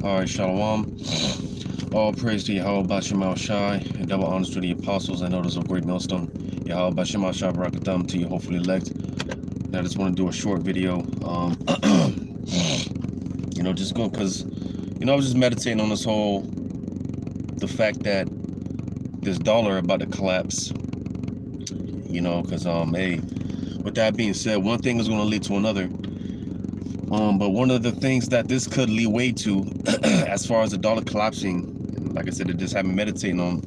Alright, Shalom. All praise to Yahweh Bashem Shai, and double honors to the apostles and elders of Great Millstone. Yahweh Bashem Shai Barakatam to you, hopefully elect. And I just want to do a short video. Just going because, I was just meditating on the fact that this dollar about to collapse. Because, hey, with that being said, one thing is going to lead to another. But one of the things that this could lead way to, as far as the dollar collapsing, like I said, it just had me meditating on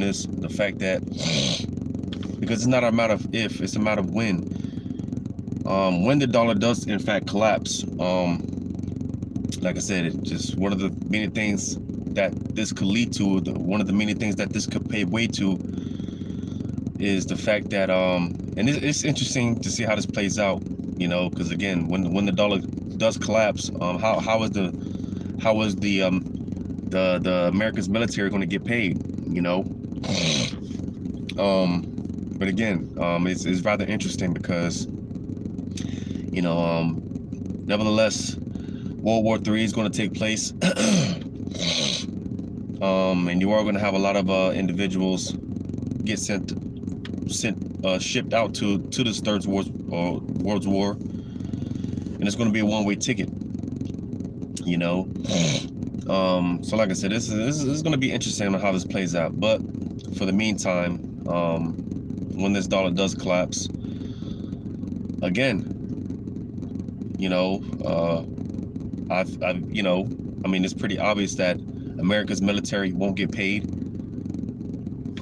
this, the fact that, because it's not a matter of if, it's a matter of when. When the dollar does in fact collapse, like I said, it's just one of the many things that this could lead to. One of the many things that this could pave way to is the fact that, and it's interesting to see how this plays out. Because again, when the dollar does collapse, how is the America's military going to get paid? But again, it's rather interesting because nevertheless, World War III is going to take place, and you are going to have a lot of individuals get shipped out to this third world war, and it's going to be a one-way ticket. So like I said, this is going to be interesting on how this plays out. But for the meantime, when this dollar does collapse again, it's pretty obvious that America's military won't get paid.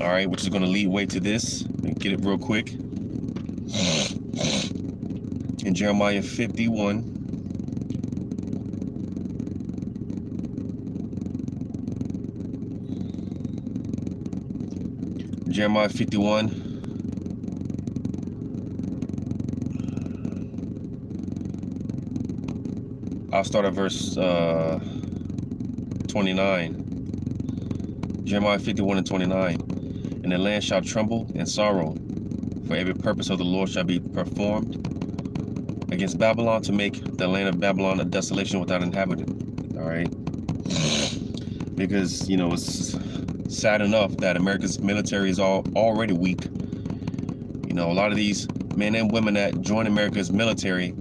All right, which is going to lead way to this. Get it real quick. In Jeremiah 51, I'll start at verse 29. Jeremiah 51 and 29. And the land shall tremble and sorrow, for every purpose of the Lord shall be performed against Babylon, to make the land of Babylon a desolation without inhabitant. All right, because it's sad enough that America's military is already weak. A lot of these men and women that join America's military,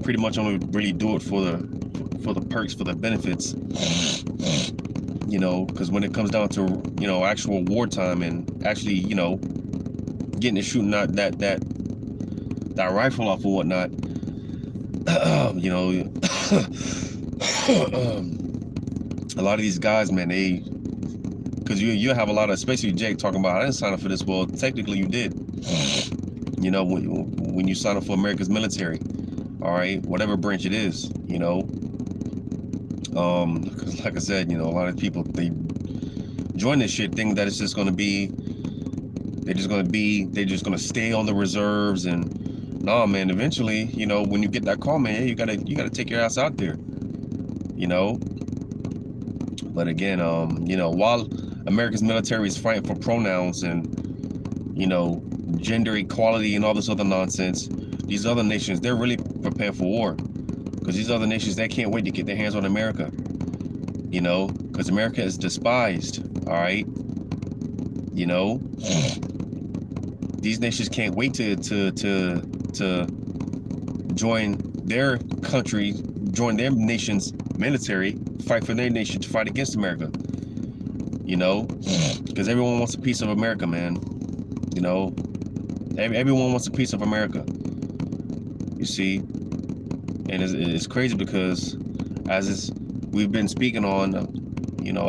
pretty much only really do it for the perks, for the benefits. Because when it comes down to actual wartime and actually getting to shooting out that rifle off or whatnot, a lot of these guys, man, because you have a lot of, especially Jake talking about, I didn't sign up for this. Well, technically you did. When you sign up for America's military, all right, whatever branch it is, because like I said, a lot of people, they join this shit thinking that it's just going to be, they're just going to stay on the reserves. And nah, man, eventually, when you get that call, man, you gotta take your ass out there, but again, while America's military is fighting for pronouns and gender equality and all this other nonsense, these other nations, they're really prepared for war. Because these other nations, they can't wait to get their hands on America, because America is despised. All right, these nations can't wait to join their country, join their nation's military, fight for their nation, to fight against America. Because everyone wants a piece of America, man. Everyone wants a piece of America. You see. And it's crazy because, as we've been speaking on, a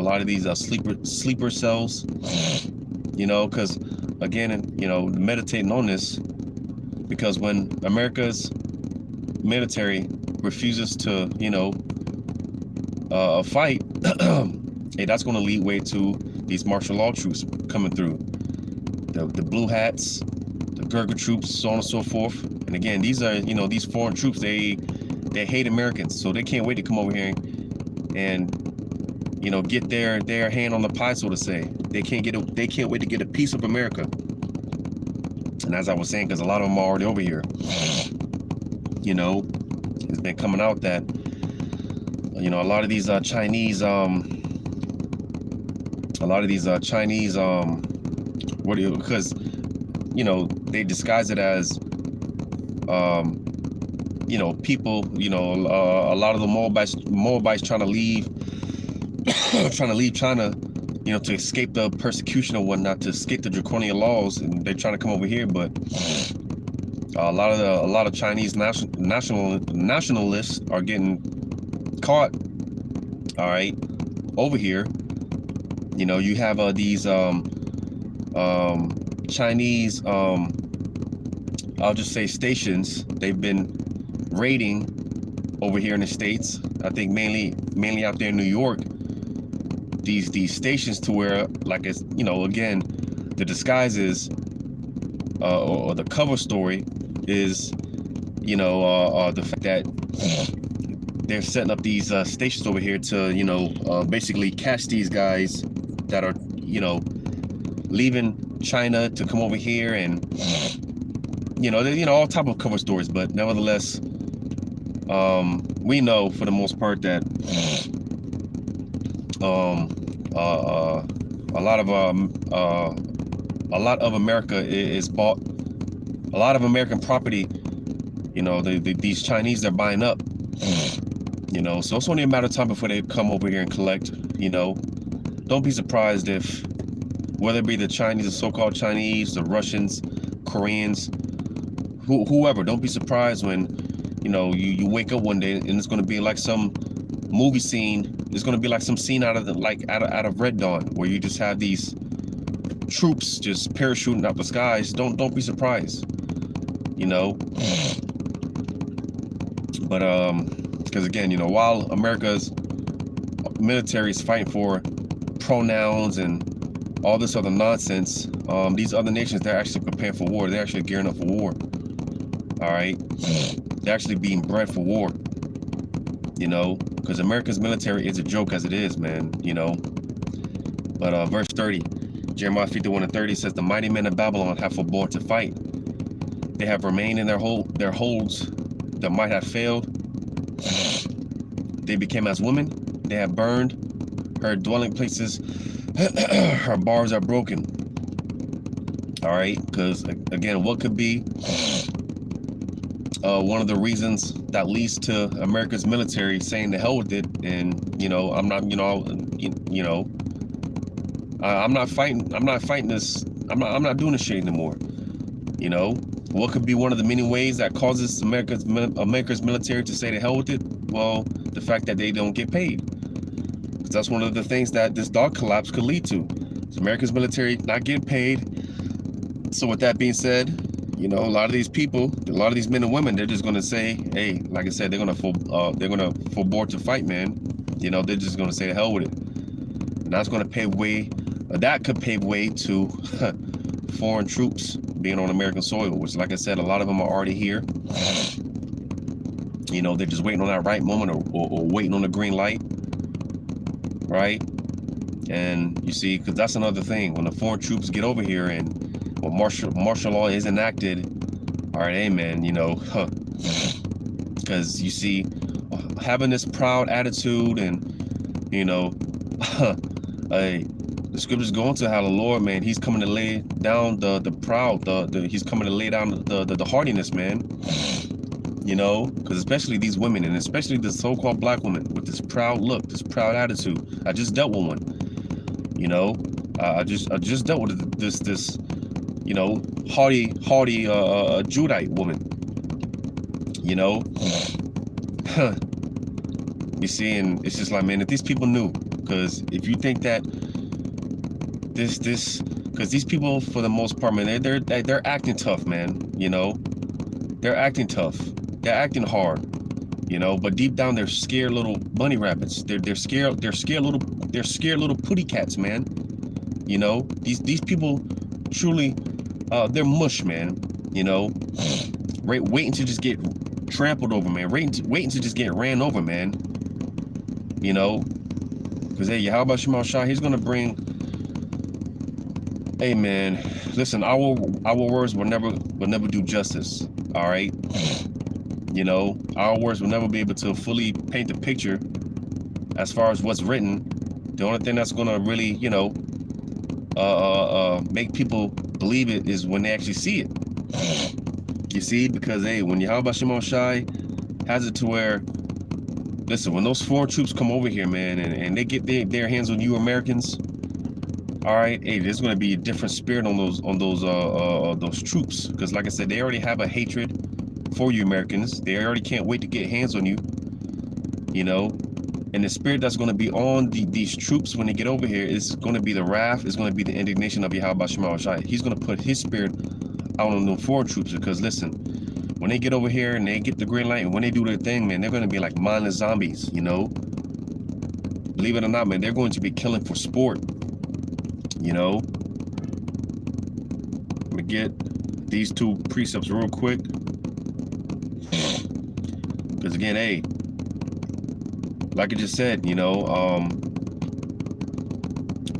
lot of these sleeper cells, because again, meditating on this, because when America's military refuses to, fight, hey, that's going to lead way to these martial law troops coming through, the blue hats, the Gurkha troops, so on and so forth. And again, these are, these foreign troops, they hate Americans, so they can't wait to come over here and get their hand on the pie, so to say. They can't wait to get a piece of America. And as I was saying, because a lot of them are already over here, it's been coming out that You know, a lot of these Chinese what do you, because you know, they disguise it as you know, people, you know, a lot of the Moabites trying to leave China, you know, to escape the persecution or whatnot, to escape the draconian laws, and they're trying to come over here. But a lot of Chinese nationalists are getting caught. All right, over here. You know, you have these Chinese I'll just say stations. They've been raiding over here in the States. I think mainly out there in New York. These stations, to where, like, it's, you know, again, the disguise is or the cover story is, you know, the fact that they're setting up these stations over here to, you know, basically catch these guys that are, you know, leaving China to come over here, and you know, all type of cover stories. But nevertheless, we know for the most part that a lot of America is bought. A lot of American property, you know, these Chinese, they're buying up. You know, so it's only a matter of time before they come over here and collect. You know, don't be surprised if, whether it be the Chinese, the so-called Chinese, the Russians, Koreans, whoever, don't be surprised when, you know, you wake up one day and it's going to be like some movie scene. It's going to be like some scene out of Red Dawn, where you just have these troops just parachuting out the skies. Don't be surprised, you know. But because again, you know, while America's military is fighting for pronouns and all this other nonsense, these other nations, they're actually preparing for war. They're actually gearing up for war. All right, they're actually being bred for war. You know, because America's military is a joke as it is, man. You know. But verse 30, Jeremiah 51:30 says, "The mighty men of Babylon have forbore to fight. They have remained in their holds that might have failed. They became as women. They have burned her dwelling places. Her bars are broken." All right, because again, what could be one of the reasons that leads to America's military saying the hell with it? And you know, I'm not, you know, I'm not fighting this. I'm not doing this shit anymore. You know, what could be one of the many ways that causes America's military to say the hell with it? Well, the fact that they don't get paid. Because that's one of the things that this dog collapse could lead to. It's America's military not getting paid. So with that being said, you know, a lot of these people, a lot of these men and women, they're just gonna say, hey, like I said, they're gonna forbore to fight, man. You know, they're just gonna say the hell with it. And that's gonna pave way. That could pave way to foreign troops being on American soil, which, like I said, a lot of them are already here. You know, they're just waiting on that right moment, or waiting on the green light, right? And you see, because that's another thing, when the foreign troops get over here and when martial law is enacted, all right, amen, you know, because you see, having this proud attitude, and you know, hey, the scriptures go into how the Lord, man, he's coming to lay down the proud, he's coming to lay down the hardiness, man. You know, because especially these women, and especially the so-called black women with this proud look, this proud attitude. I just dealt with one. You know, I just dealt with this you know, haughty Judite woman. You know, you see, and it's just like, man, if these people knew, because if you think that because these people, for the most part, man, they're acting tough, man. You know, they're acting tough. They're acting hard, you know, but deep down they're scared little bunny rabbits. They're scared little putty cats, man. You know, these people truly, they're mush, man. You know, waiting to just get trampled over, man. Waiting to just get ran over, man. You know, because hey, Yahweh Shema Shah, he's gonna bring. Hey, man, listen, our words will never do justice. All right. You know, our words will never be able to fully paint the picture as far as what's written, the only thing that's gonna really, you know, make people believe it is when they actually see it. You see, because hey, when Yahweh Shimon Shai has it to where, listen, when those foreign troops come over here, man, and they get their hands on you Americans, all right, hey, there's gonna be a different spirit on those troops, because like I said, they already have a hatred for you Americans. They already can't wait to get hands on you, you know. And the spirit that's going to be on these troops when they get over here is going to be the wrath, is going to be the indignation of Yahweh Shema Shai. He's going to put his spirit out on the foreign troops, because listen, when they get over here and they get the green light and when they do their thing, man, they're going to be like mindless zombies, you know. Believe it or not, man, they're going to be killing for sport, you know. Let me get these two precepts real quick, because again, hey, like I just said, you know,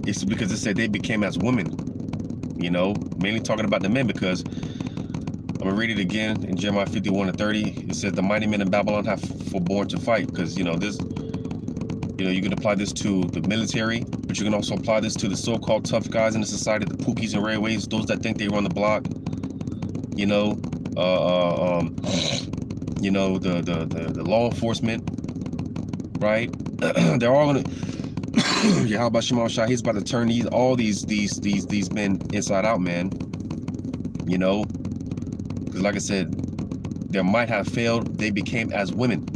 it's because it said they became as women, you know, mainly talking about the men, because I'm gonna read it again in Jeremiah 51:30. It says the mighty men in Babylon have forborne to fight, because you know this, you know, you can apply this to the military, but you can also apply this to the so-called tough guys in the society, the pookies and railways, those that think they run the block, you know, you know, the law enforcement. Right, they're all gonna. Yahweh Shema Shai, he's about to turn all these men inside out, man. You know, because like I said, their might have failed. They became as women.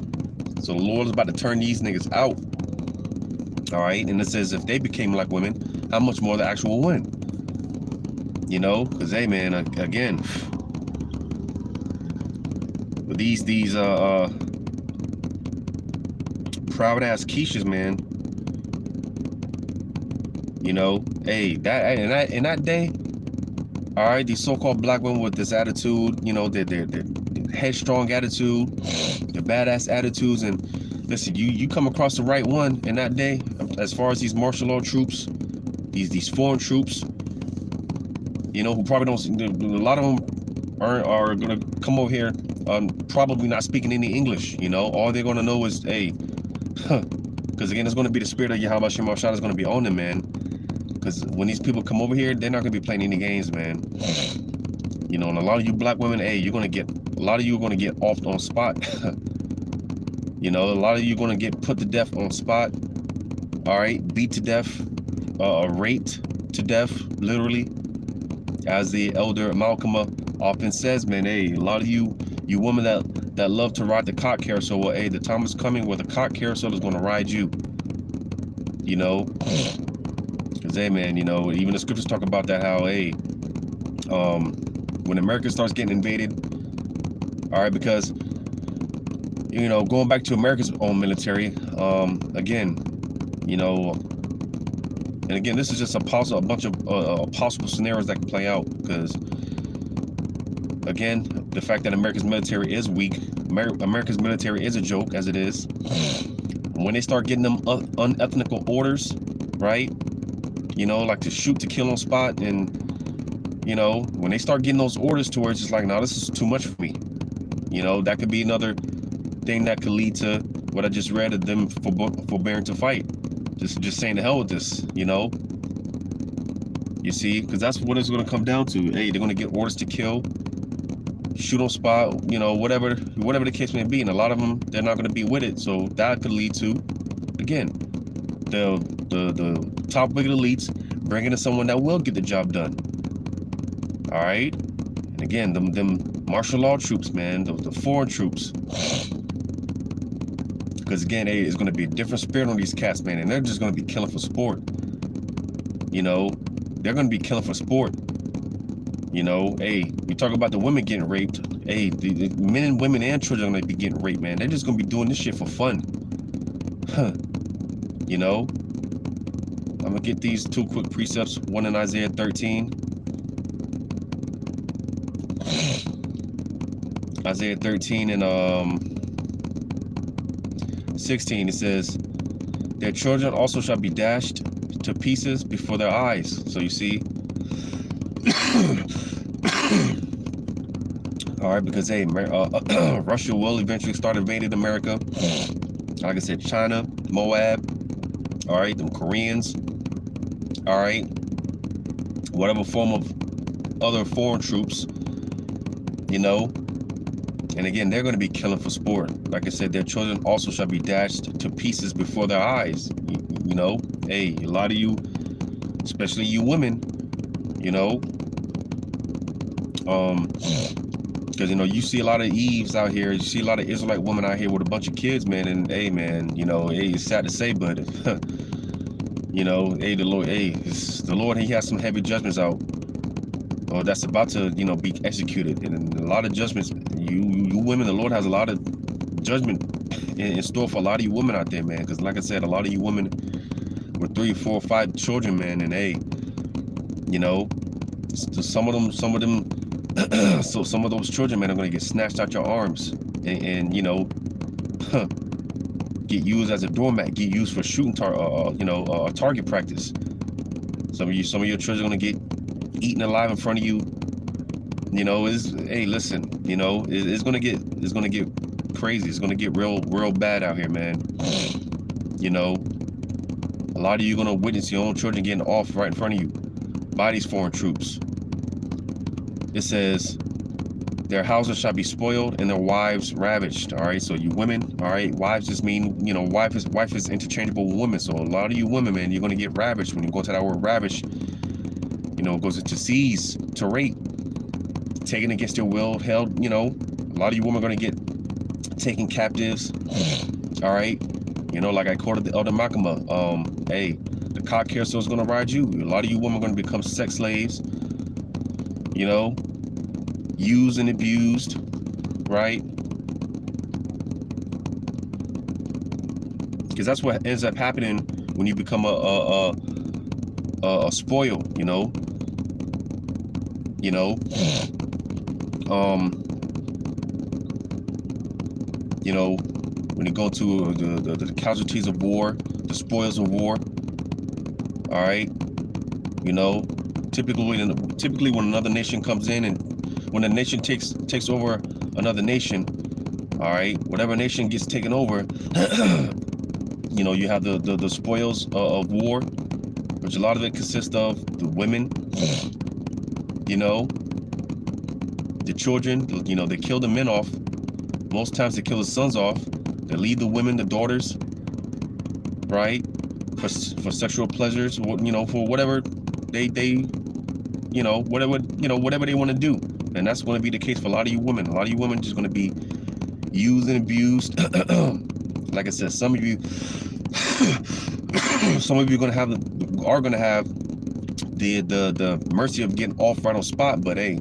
So the Lord is about to turn these niggas out. All right, and it says if they became like women, how much more the actual women? You know, because hey, man, again, with these private ass quiches, man. You know, hey, that in that day, all right, these so-called black women with this attitude, you know, their headstrong attitude, their badass attitudes, and listen, you come across the right one in that day, as far as these martial law troops, these foreign troops, you know, who probably don't, a lot of them are gonna come over here, probably not speaking any English. You know, all they're gonna know is, hey. Because again, it's going to be the spirit of Yahweh Shema Shai is going to be on them, man. Because when these people come over here, they're not going to be playing any games, man. You know, and a lot of you black women, hey, a lot of you are going to get off on spot. You know, a lot of you are going to get put to death on spot. All right, beat to death, raped to death, literally. As the elder Malcolm often says, man, hey, a lot of you women that love to ride the cock carousel, well, hey, the time is coming where the cock carousel is going to ride you. You know, because hey, man, you know, even the scriptures talk about that, how, hey, when America starts getting invaded, all right, because, you know, going back to America's own military, again, you know, and again, this is just a bunch of possible scenarios that can play out, because again, the fact that America's military is weak, America's military is a joke, as it is. When they start getting them unethical orders, right? You know, like to shoot to kill on spot, and you know, when they start getting those orders to where it's just like, no, this is too much for me. You know, that could be another thing that could lead to what I just read of them forbearing to fight. Just saying the hell with this, you know. You see, because that's what it's going to come down to. Hey, they're going to get orders to kill, shoot on spot, you know, whatever the case may be, and a lot of them, they're not going to be with it. So that could lead to, again, the top wicked elites bringing in someone that will get the job done. All right, and again, them martial law troops, man, the foreign troops. Because again, hey, it's going to be a different spirit on these cats, man, and they're just going to be killing for sport. You know, they're going to be killing for sport. You know, hey, we talk about the women getting raped. Hey, the men and women and children are going to be getting raped, man. They're just going to be doing this shit for fun. You know, I'm going to get these two quick precepts, one in Isaiah 13. Isaiah 13 and 16, it says, their children also shall be dashed to pieces before their eyes. So you see, all right, because hey, Russia will eventually start invading America. Like I said, China, Moab, all right, them Koreans, all right, whatever form of other foreign troops, you know. And again, they're going to be killing for sport. Like I said, their children also shall be dashed to pieces before their eyes. You know, hey, a lot of you, especially you women, you know, because, you know, you see a lot of Eves out here. You see a lot of Israelite women out here with a bunch of kids, man. And, hey, man, you know, hey, it's sad to say, but, you know, hey, the Lord, he has some heavy judgments out. Or that's about to, you know, be executed. And a lot of judgments, you women, the Lord has a lot of judgment in store for a lot of you women out there, man. Because like I said, a lot of you women with 3, 4, 5 children, man. And, hey, you know, some of them, so some of those children, man, are going to get snatched out your arms and you know, get used as a doormat, get used for shooting, target practice. Some of your children are going to get eaten alive in front of you. You know, hey, listen, you know, it's going to get crazy. It's going to get real bad out here, man. You know, a lot of you are going to witness your own children getting off right in front of you by these foreign troops. It says, their houses shall be spoiled and their wives ravaged. All right, so you women, all right, wives just mean, you know, wife is interchangeable with women. So a lot of you women, man, you're going to get ravaged. When you go to that word ravish, you know, it goes into seize, to rape, taken against your will, held, you know. A lot of you women are going to get taken captives. All right, you know, like I quoted the Elder Makama, hey, the cock carousel is going to ride you. A lot of you women are going to become sex slaves, you know, used and abused, right? Because that's what ends up happening when you become a spoil, you know. You know, you know, when you go to the casualties of war, the spoils of war, all right, you know, typically when another nation comes in, and when a nation takes over another nation, all right, whatever nation gets taken over, you know, you have the spoils of war, which a lot of it consists of the women, you know, the children. You know, they kill the men off. Most times they kill the sons off. They leave the women, the daughters, right, for sexual pleasures, you know, for whatever they you know, whatever they want to do. And that's going to be the case for a lot of you women. A lot of you women just going to be used and abused. Like I said, some of you are going to have the mercy of getting off right on spot. But hey,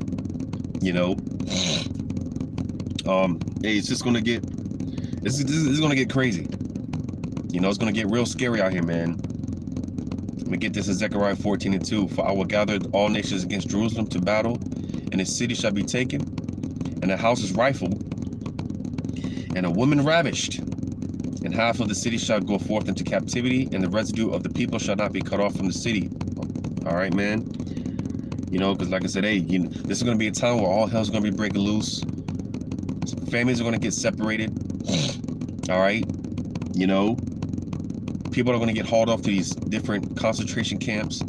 you know, hey, it's just going to get, this is going to get crazy. You know, it's going to get real scary out here, man. Let me get this in Zechariah 14:2. For I will gather all nations against Jerusalem to battle, and its city shall be taken, and the houses rifled, and a woman ravished, and half of the city shall go forth into captivity, and the residue of the people shall not be cut off from the city. All right, man. You know, because like I said, hey, you know, this is going to be a time where all hell's going to be breaking loose. Families are going to get separated. All right. You know, people are going to get hauled off to these different concentration camps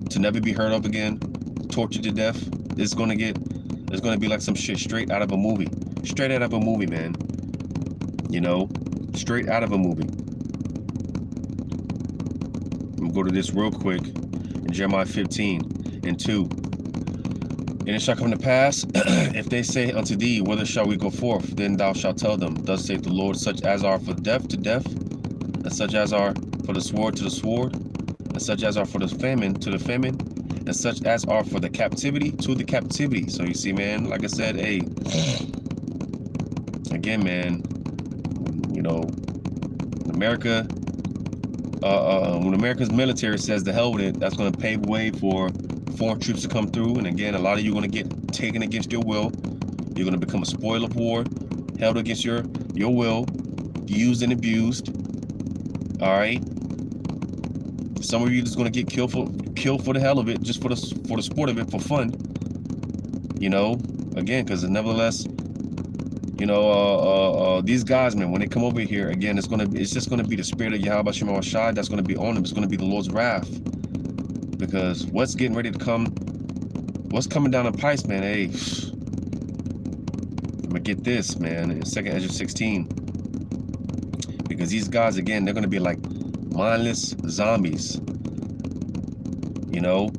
to never be heard of again, tortured to death. It's going to be like some shit straight out of a movie. Straight out of a movie, man. You know, straight out of a movie. I'm going to go to this real quick in Jeremiah 15:2. And it shall come to pass, if they say unto thee, whither shall we go forth? Then thou shalt tell them, thus saith the Lord, such as are for death to death, and such as are for the sword to the sword, and such as are for the famine to the famine, and such as are for the captivity to the captivity. So you see, man, like I said, hey, again, man, you know, America, when America's military says the hell with it, that's going to pave way for foreign troops to come through. And again, a lot of you are going to get taken against your will. You're going to become a spoil of war, held against your will, used and abused. All right. Some of you just going to get killed for the hell of it, just for the sport of it, for fun. You know, again, because nevertheless, You know, these guys, man, when they come over here, again, it's just gonna be the spirit of Yahweh Shema Shai that's gonna be on them. It's gonna be the Lord's wrath. Because what's getting ready to come, what's coming down the pipes, man, hey, I'm gonna get this, man, in 2nd Ezra 16. Because these guys, again, they're gonna be like mindless zombies. You know?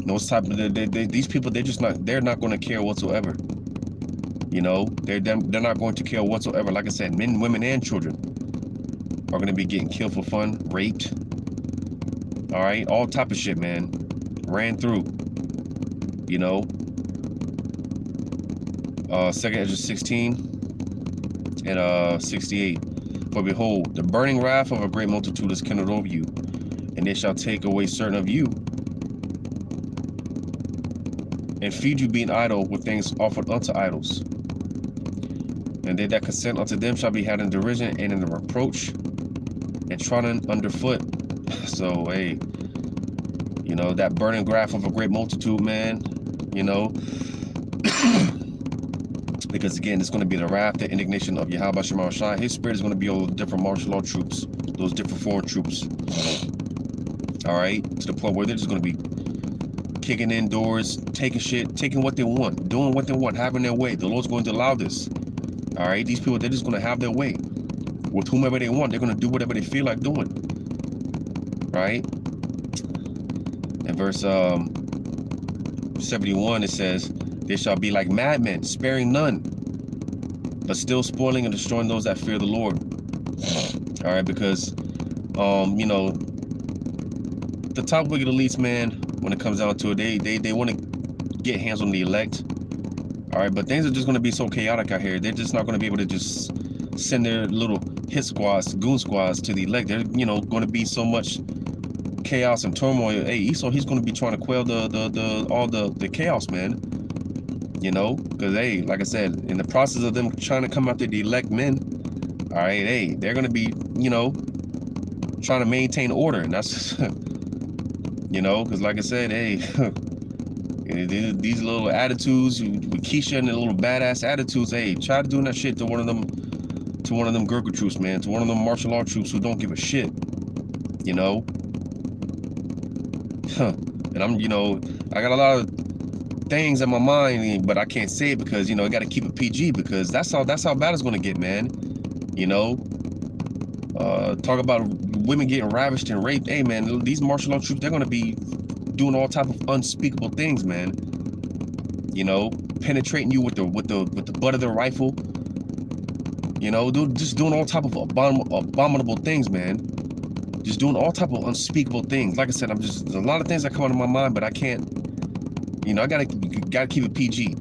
Those type of these people, they're not gonna care whatsoever. You know, they're not going to care whatsoever. Like I said, men, women, and children are going to be getting killed for fun, raped. All right, all type of shit, man. Ran through. You know. 2nd Ezra 16 and 68. For behold, the burning wrath of a great multitude is kindled over you, and they shall take away certain of you, and feed you being idle with things offered unto idols. And they that consent unto them shall be had in derision and in the reproach and trodden underfoot. So, hey, you know, that burning wrath of a great multitude, man, you know, because again, it's going to be the wrath, the indignation of Yahweh Shema Shai. His spirit is going to be all the different martial law troops, those different foreign troops. All right, to the point where they're just going to be kicking in doors, taking shit, taking what they want, doing what they want, having their way. The Lord's going to allow this. All right, these people, they're just going to have their way with whomever they want. They're going to do whatever they feel like doing. Right? In verse 71, it says, they shall be like madmen, sparing none, but still spoiling and destroying those that fear the Lord. All right, because, you know, the top wicked elites, man, when it comes down to it, they want to get hands on the elect. All right, but things are just going to be so chaotic out here. They're just not going to be able to just send their little hit squads, goon squads to the elect. They're, you know, going to be so much chaos and turmoil. Hey, Esau, he's going to be trying to quell all the chaos, man. You know, because, hey, like I said, in the process of them trying to come after the elect men, all right, hey, they're going to be, you know, trying to maintain order. And that's, you know, because like I said, hey, these little attitudes with Keisha and the little badass attitudes, hey, try doing that shit to one of them Gurkha troops, man, to one of them martial law troops who don't give a shit, you know. And I'm, you know, I got a lot of things in my mind, but I can't say it because, you know, I got to keep it PG, because that's how bad it's gonna get, man. You know, talk about women getting ravished and raped. Hey, man, these martial law troops, they're gonna be doing all type of unspeakable things, man. You know, penetrating you with the butt of their rifle. You know, just doing all type of abominable things, man. Just doing all type of unspeakable things. Like I said, there's a lot of things that come out of my mind, but I can't. You know, I gotta keep it PG.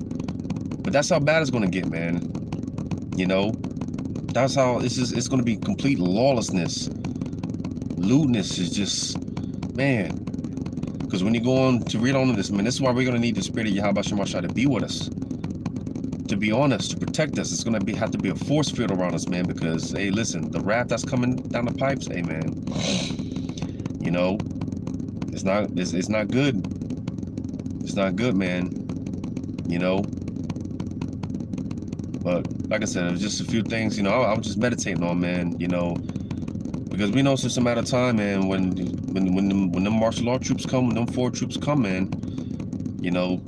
But that's how bad it's gonna get, man. You know, that's how it's gonna be complete lawlessness. Lewdness is just, man. Because when you go on to read on this, man, this is why we're going to need the spirit of Yahweh Shema Shai to be with us, to be on us, to protect us. It's going to have to be a force field around us, man, because, hey, listen, the wrath that's coming down the pipes, hey, man, you know, it's not good. It's not good, man, you know. But like I said, it was just a few things, you know, I was just meditating on, man, you know, because we know it's just a matter of time, man, when them martial law troops come, when them foreign troops come, man, you know,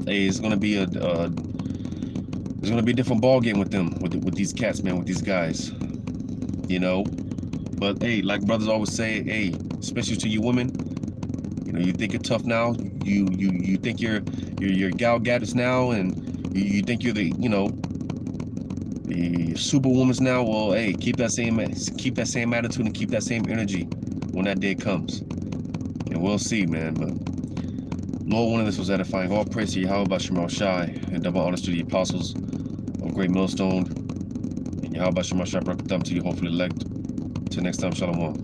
hey, it's gonna be a different ball game with them, with these cats, man, with these guys, you know. But hey, like brothers always say, hey, especially to you women, you know, you think you're tough now, you think you're gal gaddis now, and you think you're the, you know, the superwomans now. Well, hey, keep that same attitude and keep that same energy when that day comes, and we'll see, man. But Lord, one of this was edifying. All praise to Yahweh Shema Shai, and double honors to the apostles of Great Millstone, and Yahweh Shema Shai brought them to you, hopefully elect. Till next time, shalom.